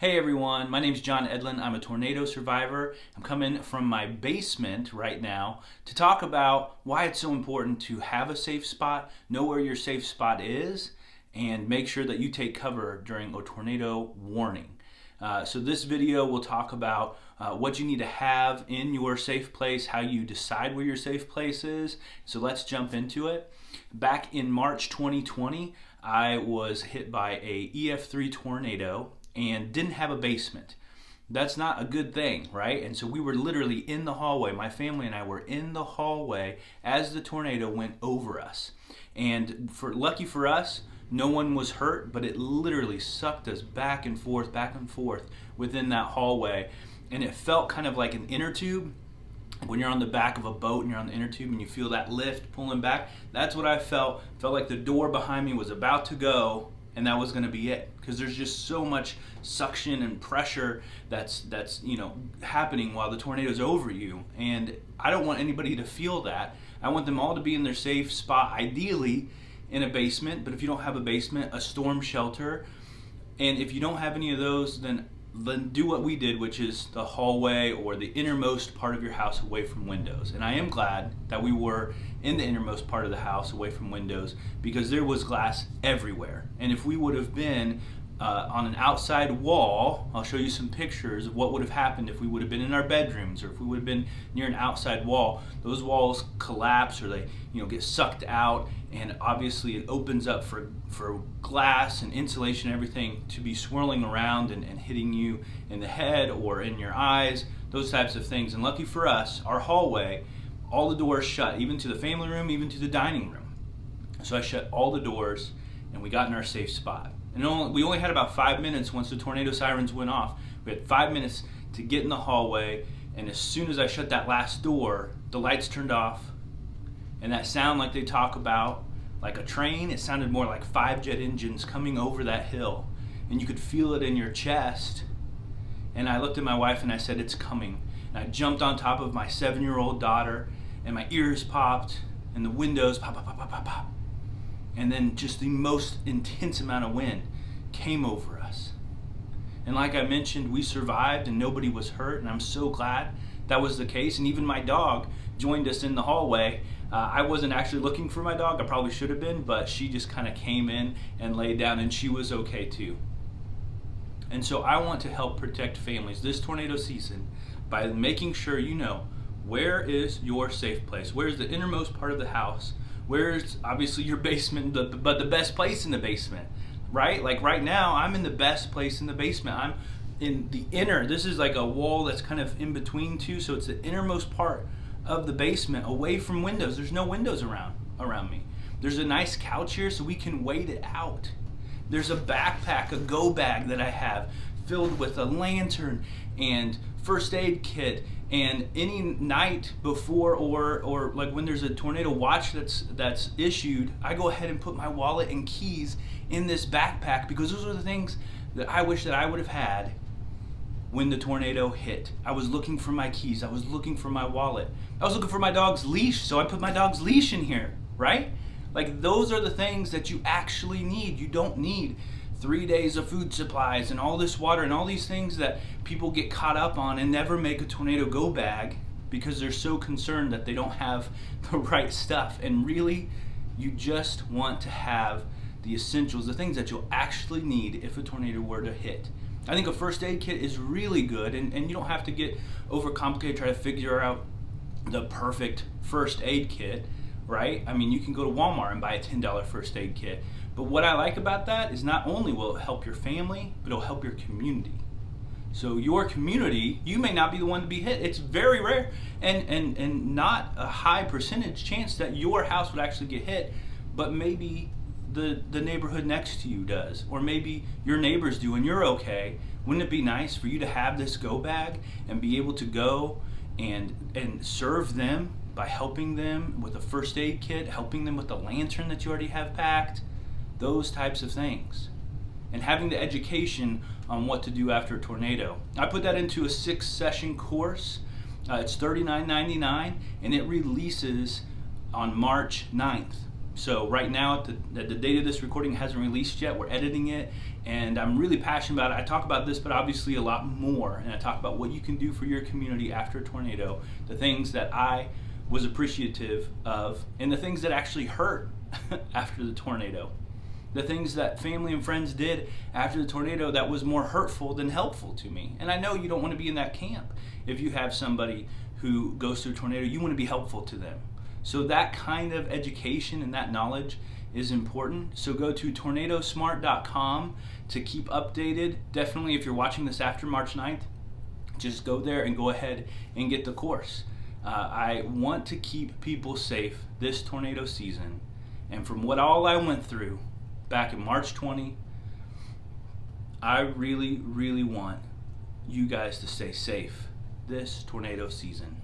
Hey everyone, my name's John Edlin. I'm a tornado survivor. I'm coming from my basement right now to talk about why it's so important to have a safe spot, know where your safe spot is, and make sure that you take cover during a tornado warning. So this video will talk about what you need to have in your safe place, how you decide where your safe place is. So let's jump into it. Back in March 2020, I was hit by a EF3 tornado and didn't have a basement. That's not a good thing, right? And so we were literally in the hallway. My family and I were in the hallway as the tornado went over us. And lucky for us, no one was hurt, but it literally sucked us back and forth within that hallway. And it felt kind of like an inner tube. When you're on the back of a boat and you're on the inner tube and you feel that lift pulling back, that's what I felt. Felt like the door behind me was about to go, and that was going to be it, because there's just so much suction and pressure that's happening while the tornado's over you, and I don't want anybody to feel that. I want them all to be in their safe spot, ideally in a basement, but if you don't have a basement, a storm shelter. And if you don't have any of those, then do what we did, which is the hallway or the innermost part of your house away from windows. And I am glad that we were in the innermost part of the house away from windows, because there was glass everywhere. And if we would have been on an outside wall, I'll show you some pictures of what would have happened if we would have been in our bedrooms, or if we would have been near an outside wall. Those walls collapse, or they get sucked out, and obviously it opens up for glass and insulation and everything to be swirling around and hitting you in the head or in your eyes, those types of things. And lucky for us, our hallway, all the doors shut, even to the family room, even to the dining room. So I shut all the doors and we got in our safe spot. And we only had about 5 minutes once the tornado sirens went off. We had 5 minutes to get in the hallway, and as soon as I shut that last door, the lights turned off, and that sound like they talk about, like a train, it sounded more like 5 jet engines coming over that hill, and you could feel it in your chest. And I looked at my wife and I said, "It's coming." And I jumped on top of my 7-year-old daughter, and my ears popped, and the windows pop, pop, pop, pop, pop, pop. And then just the most intense amount of wind came over us. And like I mentioned, we survived and nobody was hurt, and I'm so glad that was the case. And even my dog joined us in the hallway. I wasn't actually looking for my dog, I probably should have been, but she just kind of came in and laid down, and she was okay too. And so I want to help protect families this tornado season by making sure you know where is your safe place, where's the innermost part of the house, where's obviously your basement, but the best place in the basement, right? Like right now, I'm in the best place in the basement. I'm in the inner, this is like a wall that's kind of in between two, so it's the innermost part of the basement away from windows. There's no windows around me. There's a nice couch here so we can wait it out. There's a backpack, a go bag that I have filled with a lantern and first aid kit, and any night before or like when there's a tornado watch that's issued, I go ahead and put my wallet and keys in this backpack, because those are the things that I wish that I would have had when the tornado hit. I was looking for my keys, I was looking for my wallet, I was looking for my dog's leash, so I put my dog's leash in here, right? Like those are the things that you actually need. You don't need 3 days of food supplies and all this water and all these things that people get caught up on and never make a tornado go bag because they're so concerned that they don't have the right stuff. And really, you just want to have the essentials, the things that you'll actually need if a tornado were to hit. I think a first aid kit is really good, and you don't have to get overcomplicated, try to figure out the perfect first aid kit, right? I mean, you can go to Walmart and buy a $10 first aid kit. But what I like about that is not only will it help your family, but it'll help your community. So your community, you may not be the one to be hit. It's very rare and not a high percentage chance that your house would actually get hit, but maybe the neighborhood next to you does, or maybe your neighbors do and you're okay. Wouldn't it be nice for you to have this go bag and be able to go and serve them by helping them with a first aid kit, helping them with the lantern that you already have packed, those types of things, and having the education on what to do after a tornado. I put that into a 6-session course. It's $39.99, and it releases on March 9th. So right now, at the date of this recording, it hasn't released yet. We're editing it, and I'm really passionate about it. I talk about this, but obviously a lot more, and I talk about what you can do for your community after a tornado, the things that I was appreciative of, and the things that actually hurt after the tornado. The things that family and friends did after the tornado that was more hurtful than helpful to me. And I know you don't want to be in that camp. If you have somebody who goes through a tornado, you want to be helpful to them. So that kind of education and that knowledge is important. So go to tornadosmart.com to keep updated. Definitely, if you're watching this after March 9th, just go there and go ahead and get the course. I want to keep people safe this tornado season. And from what all I went through back in March 20, I really, really want you guys to stay safe this tornado season.